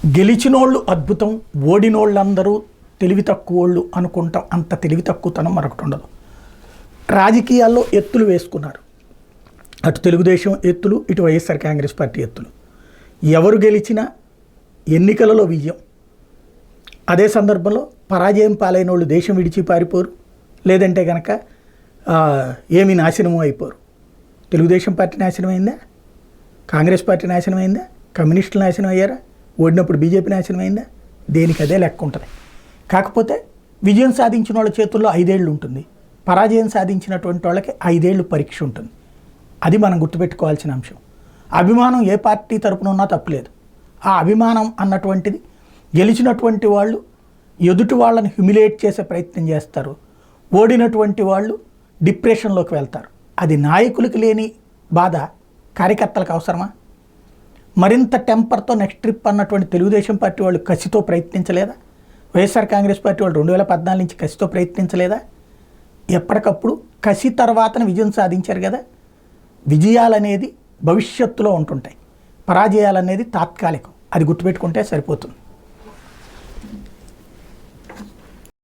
గెలిచినోళ్ళు అద్భుతం, ఓడినోళ్ళందరూ తెలివి తక్కువోళ్ళు అనుకుంటాం. అంత తెలివి తక్కువతనం మరొకటి ఉండదు. రాజకీయాల్లో ఎత్తులు వేసుకున్నారు. అటు తెలుగుదేశం ఎత్తులు, ఇటు వైఎస్ఆర్ కాంగ్రెస్ పార్టీ ఎత్తులు. ఎవరు గెలిచినా ఎన్నికలలో విజయం. అదే సందర్భంలో పరాజయం పాలైన వాళ్ళు దేశం విడిచి పారిపోరు, లేదంటే కనుక ఏమీ నాశనము అయిపోరు. తెలుగుదేశం పార్టీ నాశనం అయిందా? కాంగ్రెస్ పార్టీ నాశనం అయిందా? కమ్యూనిస్టులు నాశనం అయ్యారా? ఓడినప్పుడు బీజేపీ నాశనం అయిందా? దేనికి అదే లెక్క ఉంటుంది. కాకపోతే విజయం సాధించిన వాళ్ళ చేతుల్లో 5 ఏళ్ళు ఉంటుంది, పరాజయం సాధించినటువంటి వాళ్ళకి 5 ఏళ్ళు పరీక్ష ఉంటుంది. అది మనం గుర్తుపెట్టుకోవాల్సిన అంశం. అభిమానం ఏ పార్టీ తరపున ఉన్నా తప్పులేదు. ఆ అభిమానం అన్నటువంటిది గెలిచినటువంటి వాళ్ళు ఎదుటి వాళ్ళని హ్యూమిలేట్ చేసే ప్రయత్నం చేస్తారు, ఓడినటువంటి వాళ్ళు డిప్రెషన్లోకి వెళ్తారు. అది నాయకులకి లేని బాధ కార్యకర్తలకు అవసరమా? మరింత టెంపర్తో నెక్స్ట్ ట్రిప్ అన్నటువంటి తెలుగుదేశం పార్టీ వాళ్ళు కసితో ప్రయత్నించలేదా? వైఎస్ఆర్ కాంగ్రెస్ పార్టీ వాళ్ళు 2014 నుంచి కసితో ప్రయత్నించలేదా? ఎప్పటికప్పుడు కసి తర్వాతన విజయం సాధించారు కదా. విజయాలనేది భవిష్యత్తులో ఉంటుంటాయి, పరాజయాలనేది తాత్కాలికం. అది గుర్తుపెట్టుకుంటే సరిపోతుంది.